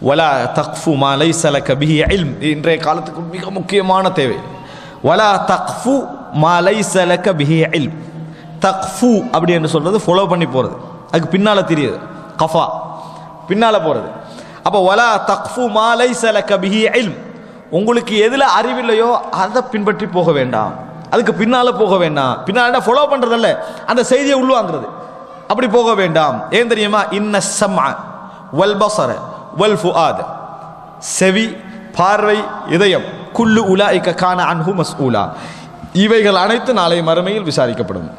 வலா தக்ஃபு மா லைஸ லக பிஹி இல்ம். இன்றைய காலத்துக்கு மிக முக்கியமான தேவை. வலா தக்ஃபு மா லைஸ லக பிஹி இல்ம். தக்ஃபு அப்படி என்று சொல்றது ஃபாலோ பண்ணி போறது, அதுக்கு பின்னால தெரியுது, கஃபா பின்னால போறது. அப்போ வலா தக்ஃபு மா லைஸ லக பிஹி இல்ம், உங்களுக்கு எதுல அறிவில்லையோ அதை பின்பற்றி போக வேண்டாம், அதுக்கு பின்னால போக வேண்டாம். பின்னால ஃபாலோ பண்றதல்ல, அந்த செய்தியை உள்வாங்கிறது, அப்படி போக வேண்டாம். ஏன் தெரியுமா? இன்ன ஸம்அ வல் பஸர வல் ஃபுஆத், செவி, பார்வை, இதயம், குல்லு உலாயிக கான அன்ஹு மஸ்ஊலா, இவைகள் அனைத்து நாளை மறுமையில் விசாரிக்கப்படும்.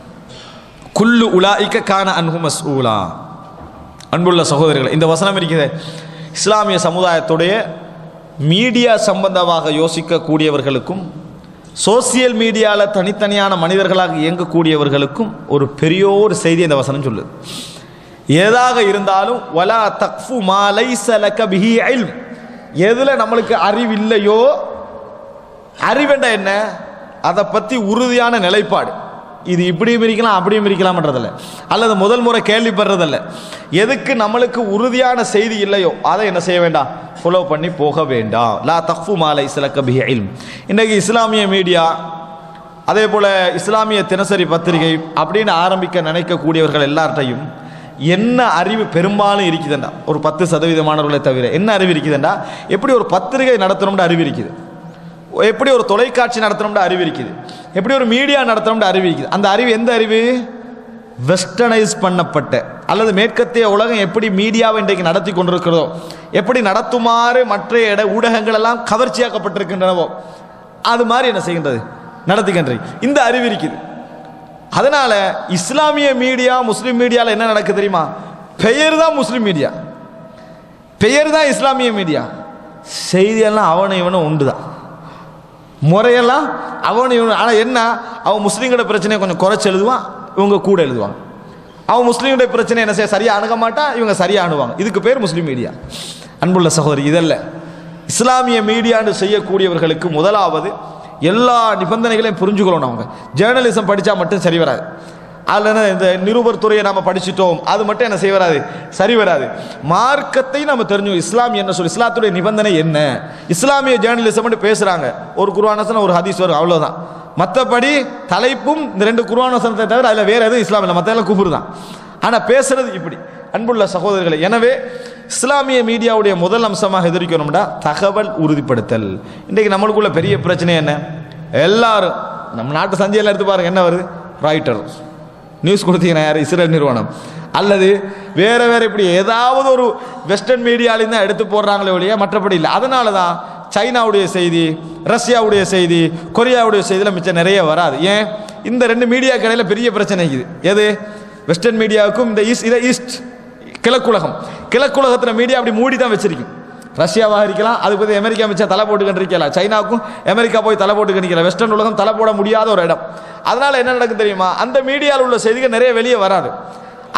குல்லு உலாயிக கான அன்ஹு மஸ்ஊலா. அன்புள்ள சகோதரர்கள், இந்த வசனம் இருக்கிறது இஸ்லாமிய சமுதாயத்துடைய மீடியா சம்பந்தமாக யோசிக்கக்கூடியவர்களுக்கும் சோசியல் மீடியாவில் தனித்தனியான மனிதர்களாக இயங்கக்கூடியவர்களுக்கும் ஒரு பெரியோர் செய்தி இந்த வசனம் சொல்லுது. ஏதாக இருந்தாலும் வலா தக்ஃபு மா லைஸ லக பிஹி இல்ம், எதுல நம்மளுக்கு அறிவில்லையோ, அறிவெண்டா என்ன, அதை பற்றி உறுதியான நிலைப்பாடு, இது இப்படியும் இருக்கலாம் அப்படியும் இருக்கலாம்ன்றதில்ல, அல்லது முதல் முறை கேள்விப்படுறதில்ல, எதுக்கு நம்மளுக்கு உறுதியான செய்தி இல்லையோ அதை என்ன செய்ய வேண்டாம், ஃபாலோ பண்ணி போக வேண்டாம். லா தக்ஃபு மா லைஸ லக பிஹி இல்ம். இன்றைக்கு இஸ்லாமிய மீடியா, அதே போல இஸ்லாமிய தினசரி பத்திரிகை அப்படின்னு ஆரம்பிக்க நினைக்கக்கூடியவர்கள் எல்லார்ட்டையும் என்ன அறிவு பெரும்பாலும் இருக்குதுண்டா, ஒரு 10% தவிர என்ன அறிவு இருக்குதுண்டா, எப்படி ஒரு பத்திரிகை நடத்தணும்னு அறிவு இருக்குது, எப்படி ஒரு தொலைக்காட்சி நடத்தணும்னு அறிவு இருக்குது, எப்படி ஒரு மீடியா நடத்தணும்னு அறிவு இருக்குது. அந்த அறிவு எந்த அறிவு? வெஸ்டர்னைஸ் பண்ணப்பட்ட அல்லது மேற்கத்திய உலகம் எப்படி மீடியாவை இன்றைக்கு நடத்தி கொண்டிருக்கிறதோ, எப்படி நடத்துமாறு மற்ற ஊடகங்கள் எல்லாம் கவர்ச்சியாக்கப்பட்டிருக்கின்றனவோ அது மாதிரி என்ன செய்கின்றது, நடத்துகின்றது. இந்த அறிவு இருக்குது. அதனால இஸ்லாமிய மீடியா, முஸ்லிம் மீடியாவில் என்ன நடக்குது தெரியுமா? பெயர் தான் முஸ்லிம் மீடியா, பெயர் தான் இஸ்லாமிய மீடியா, செய்தியெல்லாம் அவனை இவனும் உண்டு தான், முறையெல்லாம் அவன் இவன். ஆனால் என்ன, அவன் முஸ்லீம்களோட பிரச்சனையை கொஞ்சம் குறைச்சி எழுதுவான், இவங்க கூட எழுதுவாங்க. அவன் முஸ்லீம்களுடைய பிரச்சனை என்ன செய்ய சரியாக அணுக மாட்டான், இவங்க சரியாக அணுவாங்க. இதுக்கு பேர் முஸ்லீம் மீடியா. அன்புள்ள சகோதரி, இதல்ல இஸ்லாமிய மீடியான்னு செய்யக்கூடியவர்களுக்கு முதலாவது எல்லா நிபந்தனைகளையும் புரிஞ்சுக்கணும். அவங்க ஜேர்னலிசம் படித்தா மட்டும் சரி வராது, அதில் இந்த நிருபர் துறையை நம்ம படிச்சுட்டோம் அது மட்டும் என்ன செய்ய வராது, சரி வராது. மார்க்கத்தை நம்ம தெரிஞ்சோம், இஸ்லாம் என்ன சொல்லு, இஸ்லாத்துடைய நிபந்தனை என்ன, இஸ்லாமிய ஜேர்னலிசம் பேசுகிறாங்க, ஒரு குர்ஆன் வசனம் ஒரு ஹதீஸ் வரும், அவ்வளோதான். மற்றபடி தலைப்பும் இந்த 2 குர்ஆன் வசனத்தை தவிர அதில் வேறு எதுவும் இஸ்லாம் இல்லை, மற்ற எல்லாம் குஃப்ர் தான். ஆனால் பேசுறது இப்படி. அன்புள்ள சகோதரர்களை, எனவே இஸ்லாமிய மீடியாவுடைய முதல் அம்சமாக எதிர்க்கணும்னா தகவல் உறுதிப்படுத்தல். இன்றைக்கு நம்மளுக்குள்ள பெரிய பிரச்சனை என்ன, எல்லாரும் நம்ம நாட்டு சஞ்சையில் எடுத்து பாருங்க, என்ன வருது, ராய்ட்டர் நியூஸ் கொடுத்தீங்கன்னா யார், இஸ்ரேல் நிறுவனம், அல்லது வேற வேற இப்படி ஏதாவது ஒரு வெஸ்டர்ன் மீடியாலேருந்து தான் எடுத்து போடுறாங்களே ஒழிய மற்றபடி இல்லை. அதனால தான் சைனாவுடைய செய்தி, ரஷ்யாவுடைய செய்தி, கொரியாவுடைய செய்தியில் மிச்சம் நிறைய வராது. ஏன், இந்த 2 மீடியா கடையில் பெரிய பிரச்சனை இருக்குது. எது, வெஸ்டர்ன் மீடியாவுக்கும் இந்த ஈஸ்ட் கிழக்குலகம், கிழக்குலகத்தில் மீடியா அப்படி மூடி தான் வச்சிருக்கும். ரஷ்யாவாக இருக்கலாம், அதுக்கு பற்றி அமெரிக்கா மிச்சம் தலை போட்டு கண்டிருக்கலாம், சைனாவுக்கும் அமெரிக்கா போய் தலை போட்டு கண்டிக்கலாம். வெஸ்டர்ன் உலகம் தலை போட முடியாத ஒரு இடம். அதனால என்ன நடக்கும் தெரியுமா, அந்த மீடியாவில் உள்ள செய்திகள் நிறைய வெளியே வராது.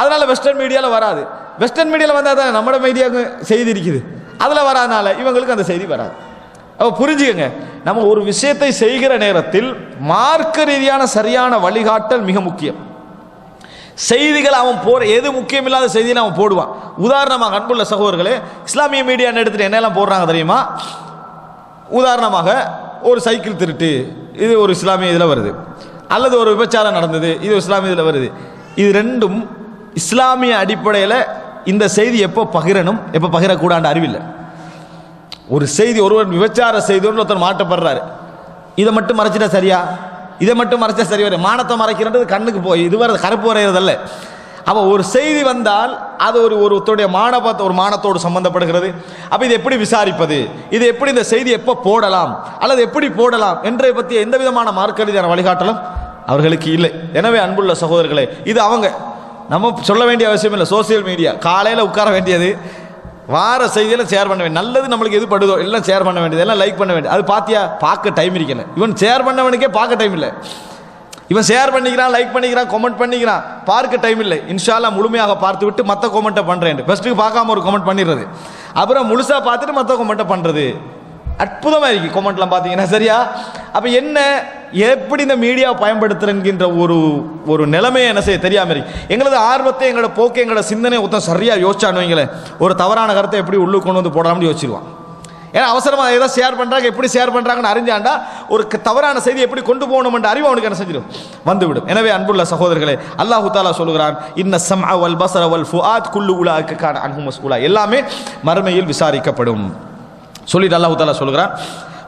அதனால வெஸ்டர்ன் மீடியாவில் வராது. வெஸ்டர்ன் மீடியாவில் வந்தால் தான் நம்மளோட மீடியாவுக்கு செய்தி இருக்குது, அதில் வராதனால இவங்களுக்கு அந்த செய்தி வராது. அப்போ புரிஞ்சுக்கங்க, நம்ம ஒரு விஷயத்தை செய்கிற நேரத்தில் மார்க்க ரீதியான சரியான வழிகாட்டல் மிக முக்கியம். செய்திகள் அவன் எது முக்கியம் இல்லாத செய்தியில் அவன் போடுவான். உதாரணமாக அன்புள்ள சகோதரர்களே, இஸ்லாமிய மீடியான்னு எடுத்துட்டு என்னெல்லாம் போடுறாங்க தெரியுமா? உதாரணமாக ஒரு சைக்கிள் திருட்டு, இது ஒரு இஸ்லாமிய இதில் வருது, அல்லது ஒரு விபச்சாரம் நடந்தது, இது இஸ்லாமிய இதில் வருது. இது 2ம் இஸ்லாமிய அடிப்படையில் இந்த செய்தி எப்போ பகிரணும் எப்போ பகிரக்கூடாது அறிவில்லை. ஒரு செய்தி, ஒருவர் விபச்சார செய்தியோடு ஒருத்தர் மாட்டப்படுறாரு, இதை மட்டும் மறைச்சிட்டா சரியா, இதை மட்டும் மறைச்சா சரி வரும், மானத்தை மறைக்கிறது கண்ணுக்கு போய் இது வர கருப்பு வரைகிறதல்ல. அப்போ ஒரு செய்தி வந்தால் அது ஒருத்தருடைய ஒரு மானத்தோடு சம்பந்தப்படுகிறது. அப்போ இது எப்படி விசாரிப்பது, இது எப்படி இந்த செய்தி எப்போ போடலாம் அல்லது எப்படி போடலாம் என்றதை பற்றி எந்த விதமான மார்க்க ரீதியான வழிகாட்டலும் அவர்களுக்கு இல்லை. எனவே அன்புள்ள சகோதரர்களே, இது அவங்க நம்ம சொல்ல வேண்டிய அவசியம் இல்லை. சோசியல் மீடியா காலையில் உட்கார வேண்டியது, வார செய்தியெல்லாம் ஷேர் பண்ண வேண்டியது, நல்லது நம்மளுக்கு எது படுதோ எல்லாம் ஷேர் பண்ண வேண்டியது, எல்லாம் லைக் பண்ண வேண்டியது. அது பார்த்தியா, பார்க்க டைம் இருக்கல. இவன் ஷேர் பண்ணவனுக்கே பார்க்க டைம் இல்லை. இவன் ஷேர் பண்ணிக்கிறான், லைக் பண்ணிக்கிறான், கமெண்ட் பண்ணிக்கிறான், பார்க்க டைம் இல்லை. இன்ஷா அல்லாஹ் முழுமையாக பார்த்து விட்டு மற்ற கமெண்ட்டை பண்ணுறேன். ஃபர்ஸ்ட்டுக்கு பார்க்காம ஒரு கமெண்ட் பண்ணிடுறது, அப்புறம் முழுசாக பார்த்துட்டு மற்ற கமெண்ட்டை பண்ணுறது. அற்புதமாக இருக்குது கமெண்ட்லாம் பார்த்தீங்கன்னா, சரியா? அப்போ என்ன, எப்படி இந்த மீடியா பயன்படுத்துறங்கின்ற ஒரு நிலைமையை என்ன செய்ய தெரியாம இருக்கு. எங்களது ஆர்வத்தை, எங்களோட போக்கு, எங்களோட சிந்தனை ஒருத்தன் சரியா யோசிச்சான்னு வைங்களேன், ஒரு தவறான கருத்தை எப்படி உள்ளுக்கு கொண்டு வந்து போடாமல் யோசிச்சிருவான். ஏன்னா அவசரமாக ஏதோ ஷேர் பண்ணுறாங்க, எப்படி ஷேர் பண்ணுறாங்கன்னு அறிஞ்சாண்டா ஒரு தவறான செய்தி எப்படி கொண்டு போகணும் என்ற அறிவு அவனுக்கு என்ன செஞ்சிடும், வந்துவிடும். எனவே அன்புள்ள சகோதரர்களே, அல்லாஹு தாலா சொல்கிறான், இன்ன ஸம்அ வல் பஸர வல் ஃபுஆத் குல்லு உலாஇக கான அன்ஹு மஸ்ஊலா, எல்லாமே மறுமையில் விசாரிக்கப்படும் சொல்லிட்டு அல்லாஹு தாலா சொல்கிறான்,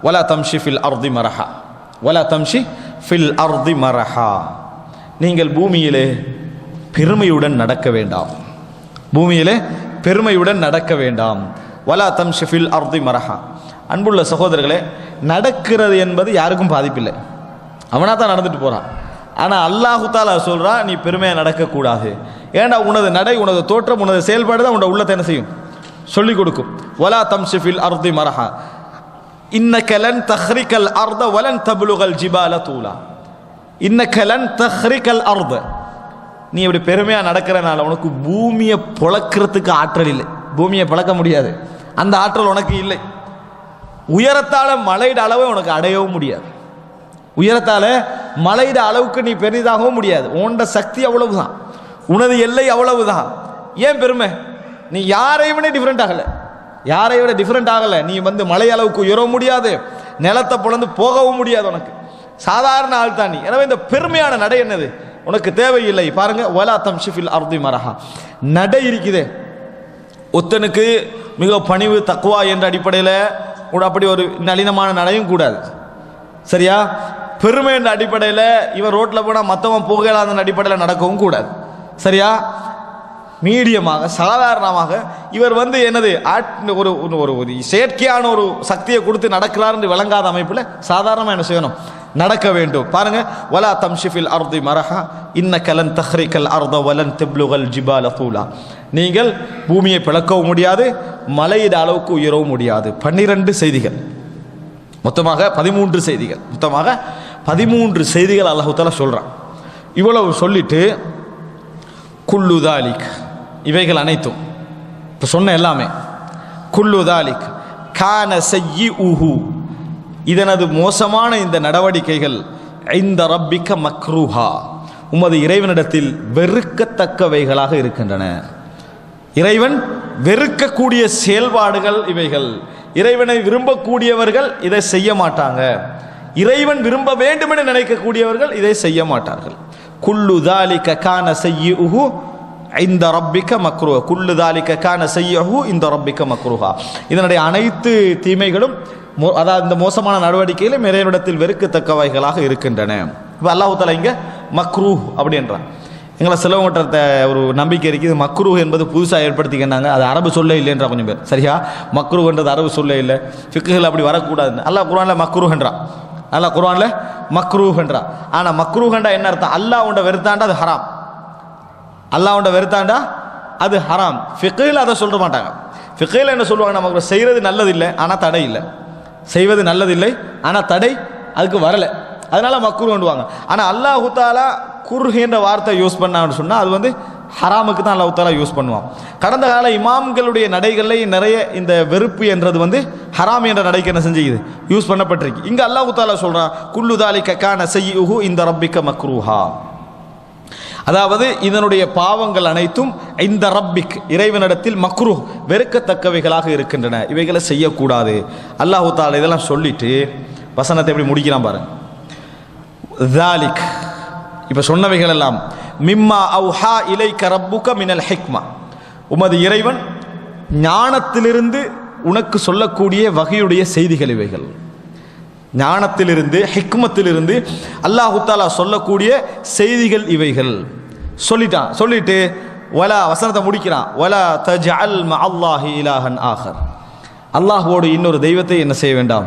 வலா தம்ஷி ஃபில் அர்தி மரஹா, வலா தம்ஷி ஃபில் அர்தி மரஹா, நீங்கள் பூமியிலே பெருமையுடன் நடக்க வேண்டாம், பூமியிலே பெருமையுடன் நடக்க வேண்டாம். வலா தம்ஷி ஃபில் அர்தி மரஹா. அன்புள்ள சகோதரர்களே, நடக்கிறது என்பது யாருக்கும் பாதிப்பில்லை, அவனா தான் நடந்துட்டு போறான். ஆனால் அல்லாஹு தாலா சொல்றா, நீ பெருமையாக நடக்கக்கூடாது. ஏன்னா உனது நடை, உனது தோற்றம், உனது செயல்பாடு தான் உன்னோட உள்ளத்தை என்ன செய்யும், சொல்லிக் கொடுக்கும். வலா தம்ஷி ஃபில் அர்தி மரஹா இன்னக லன் தஹ்ரிகல் அர்த வலன் தப்லுகல் ஜிபால தூலா. இன்னக லன் தஹ்ரிகல் அர்த, நீ இப்படி பெருமையாக நடக்கிறனால உனக்கு பூமியை பொளக்கிறதுக்கு ஆற்றல் இல்லை, பூமியை பழக்க முடியாது, அந்த ஆற்றல் உனக்கு இல்லை. உயரத்தால மலையிட அளவை உனக்கு அடையவும் முடியாது, உயரத்தால மலையிட அளவுக்கு நீ பெரிதாகவும் முடியாது. உன்னோட சக்தி அவ்வளவுதான், உனது எல்லை அவ்வளவுதான். ஏன் பெருமை? நீ யாரையுமே டிஃப்ரெண்ட் ஆகலை, யாரை விட டிஃப்ரெண்ட் ஆகலை. நீ வந்து மலை அளவுக்கு உயரவும் முடியாது, நிலத்தை பொழந்து போகவும் முடியாது, உனக்கு சாதாரண ஆள் தான் நீ. எனவே இந்த பெருமையான நடை என்னது உனக்கு தேவையில்லை. பாருங்க, வலா தம்ஷி ஃபில் அர்தி மரஹா, நடை இருக்குதே, ஒத்தனுக்கு மிக பணிவு தக்குவா என்ற அடிப்படையில் அப்படி ஒரு நளினமான நடையும் கூடாது, சரியா? பெருமை என்ற அடிப்படையில் இவர் ரோட்டில் போனால் மற்றவன் போகலாத அடிப்படையில் நடக்கவும் கூடாது, சரியா? மீடியமாக சாதாரணமாக இவர் வந்து என்னது ஒரு ஒரு செயற்கையான ஒரு சக்தியை கொடுத்து நடக்கிறார் என்று விளங்காத அமைப்பில் சாதாரணமாக என்ன செய்யணும், நடக்க வேண்டும். பாருங்க, வலா தம்ஷி ஃபில் அர்தி மரஹா இன்னக லன் தஹ்ரிகல் அர்த வலன் தப்லுகல் ஜிபால தூலா, நீங்கள் பூமியை பிளக்கவும் முடியாது, மலையிட அளவுக்கு உயரவும் முடியாது. 12 செய்திகள், மொத்தமாக 13 செய்திகள், மொத்தமாக 13 செய்திகள் அல்லாஹ் தஆலா சொல்றான். இவ்வளவு சொல்லிட்டு குல்லு தாலிக், இவைகள் அனைத்தும் இப்போ சொன்ன எல்லாமே, குல்லு தாலிக் கான சய்யிஉஹு, இதனது மோசமான இந்த நடவடிக்கைகள் இந்த ரப்பிக்க மக்ரூஹா, உமது இறைவனிடத்தில் வெறுக்கத்தக்கவைகளாக இருக்கின்றன. இறைவன் வெறுக்கக்கூடிய செயல்பாடுகள் இவைகள். இறைவனை விரும்பக்கூடியவர்கள் இதை செய்ய மாட்டாங்க, இறைவன் விரும்ப வேண்டும் என நினைக்கக்கூடியவர்கள் இதை செய்ய மாட்டார்கள். குல்லு தாலிக கான சய்யிஉஹு இந்த ரப்பிக்க மக்ரூஹா, குல்லு தாலிக கான சய்யிஉஹு இந்த ரப்பிக்க மக்ரூஹா, இதனுடைய அனைத்து தீமைகளும், அதாவது இந்த மோசமான நடவடிக்கைகளும் இறைவனிடத்தில் வெறுக்கத்தக்கவைகளாக இருக்கின்றன. இப்போ அல்லாஹ் தஆலா இங்கே மக்ரூஹ் அப்படின்றான். எங்களை சிலவங்கிட்ட ஒரு நம்பிக்கை இருக்குது, மக்ரூஹ் என்பது புதுசாக ஏற்படுத்திக்கினாங்க, அது அரபு சொல்ல இல்லைன்றா கொஞ்சம் பேர், சரியா? மக்ரூஹ்ன்றது அரபு சொல்ல இல்லை, ஃபிக்குகள் அப்படி வரக்கூடாதுன்னு அல்லாஹ் குர்ஆனில் மக்ரூஹ்ன்றான், அல்லாஹ் குர்ஆனில் மக்ரூஹ்ன்றான். ஆனால் மக்ரூஹ்ன்றா என்ன அர்த்தம்? அல்லாஹ் உண்ட வெறுத்தாண்டா அது ஹராம், அல்லாஹ் உண்ட வெறுத்தாண்டா அது ஹராம். ஃபிக்குகள் அதை சொல்ல மாட்டாங்க. ஃபிக்குகள் என்ன சொல்லுவாங்க, நமக்கு செய்கிறது நல்லதில்லை ஆனால் தடை இல்லை, செய்வது நல்லதில்லை ஆனால் தடை அதுக்கு வரலை, அதனால மக்ரூஹ்ன்னுவாங்க. ஆனால் அல்லாஹ் தஆலா குர்ஹ் என்ற வார்த்தை யூஸ் பண்ணான்னு சொன்னால் அது வந்து ஹராமுக்கு தான் அல்லாஹ் தஆலா யூஸ் பண்ணுவான். கடந்த கால இமாம்களுடைய நடைகளில் நிறைய இந்த வெறுப்பு என்றது வந்து ஹராம் என்ற நடைக்கு என்ன செஞ்சுக்குது, யூஸ் பண்ணப்பட்டிருக்கு. இங்கே அல்லாஹ் தஆலா சொல்கிறான், குல்லு தாலிக கான சய்யிஉஹு இந்த ரப்பிக்க மக்ரூஹா, அதாவது இதனுடைய பாவங்கள் அனைத்தும் இந்த ரப்பிக் இறைவனிடத்தில் மக்ரூஹ் வெறுக்கத்தக்கவைகளாக இருக்கின்றன, இவைகளை செய்யக்கூடாது. அல்லாஹ் தஆலா இதெல்லாம் சொல்லிட்டு வசனத்தை எப்படி முடிக்கிறான் பாருங்க. தாலிக், இப்போ சொன்னவைகள் எல்லாம் மிம்மா அவுஹா இலைக்க ரப்புக மினல் ஹிக்மா, உமது இறைவன் ஞானத்திலிருந்து உனக்கு சொல்லக்கூடிய வகையுடைய செய்திகள் இவைகள். ஞானத்திலிருந்து ஹிக்மத்திலிருந்து அல்லாஹ் தஆலா சொல்லக்கூடிய செய்திகள் இவைகள் சொல்லிட்டான். சொல்லிட்டு வலா வசனத்தை முடிக்கிறான், வலா தஜஅல் மஅல்லாஹி இலாஹன் ஆகர், அல்லாஹ்வோடு இன்னொரு தெய்வத்தை என்ன செய்ய வேண்டாம்,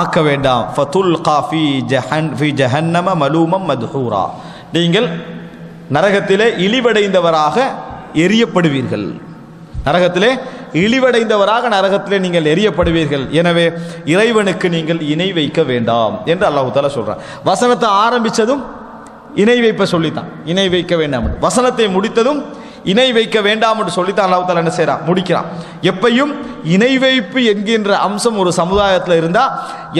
ஆக்க வேண்டாம். ஃபதுல்கா ஃபீ ஜஹன்னம மலூமம் மத்ஹூரா, நீங்கள் நரகத்திலே இழிவடைந்தவராக எரியப்படுவீர்கள், நரகத்திலே இழிவடைந்தவராக நரகத்திலே நீங்கள் எரியப்படுவீர்கள். எனவே இறைவனுக்கு நீங்கள் இணை வைக்க வேண்டாம் என்று அல்லாஹ் தஆலா சொல்றான். வசனத்தை ஆரம்பித்ததும் இணை வைப்ப சொல்லித்தான், இணை வைக்க வேண்டாம். வசனத்தை முடித்ததும் இணை வைக்க வேண்டாம் என்று சொல்லித்தான் அல்லாஹ் தஆலா என்ன செய்றான், முடிக்கிறான். எப்பையும் இணை வைப்பு என்கின்ற அம்சம் ஒரு சமுதாயத்தில் இருந்தால்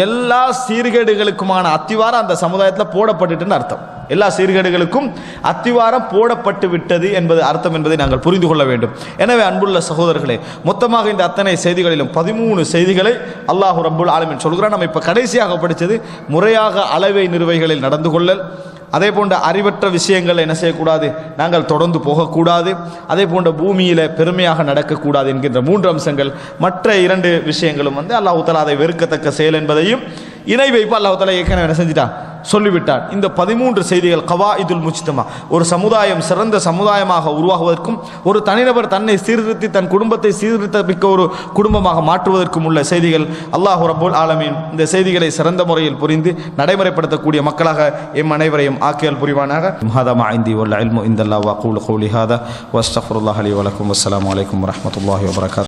எல்லா சீர்கேடுகளுக்குமான அத்திவாரம் அந்த சமுதாயத்தில் போடப்பட்டுட்டுன்னு அர்த்தம். எல்லா சீர்கேடுகளுக்கும் அத்திவாரம் போடப்பட்டு விட்டது என்பது அர்த்தம் என்பதை நாங்கள் புரிந்து கொள்ள வேண்டும். எனவே அன்புள்ள சகோதரர்களே, மொத்தமாக இந்த அத்தனை செய்திகளிலும் 13 செய்திகளை அல்லாஹ் ரப்புல் ஆலமீன் சொல்கிறான். நம்ம இப்போ கடைசியாக படித்தது முறையாக அளவை நிறுவைகளில் நடந்து கொள்ளல், அதே போன்ற அறிவற்ற விஷயங்கள் என்ன செய்யக்கூடாது, நாங்கள் தொடர்ந்து போகக்கூடாது, அதே போன்ற பூமியில் பெருமையாக நடக்கக்கூடாது என்கின்ற 3 அம்சங்கள். மற்ற 2 விஷயங்களும் அல்லாஹ் தஆலா அதை வெறுக்கத்தக்க செயல் என்பதையும் இணை வைப்பு அல்லாஹ் தஆலா ஏற்கனவே என்ன செஞ்சிட்டான், சொல்லிவிட்டான். இந்த 13 செய்திகள் கவாயிதுல் முஜ்தமா, ஒரு சமுதாயம் சிறந்த சமுதாயமாக உருவாகுவதற்கும் ஒரு தனிநபர் தன்னை சீர்திருத்தி தன் குடும்பத்தை சீர்திருத்தமிக்க ஒரு குடும்பமாக மாற்றுவதற்கும் உள்ள செய்திகள். அல்லாஹ் ரப்புல் ஆலமீன் இந்த செய்திகளை சிறந்த முறையில் புரிந்து நடைமுறைப்படுத்தக்கூடிய மக்களாக எம் அனைவரையும் ஆக்கியல் புரிவானாக. ஹாதா மா இந்தி வல் இல்மு இந்தல்லாஹ் வ அகூலு கௌலி ஹாதா வ அஸ்தக்ஃபிருல்லாஹ் லி வ லக்கும். அஸ்ஸலாமு அலைக்கும் வ ரஹ்மத்துல்லாஹி வ பரகாத்துஹு.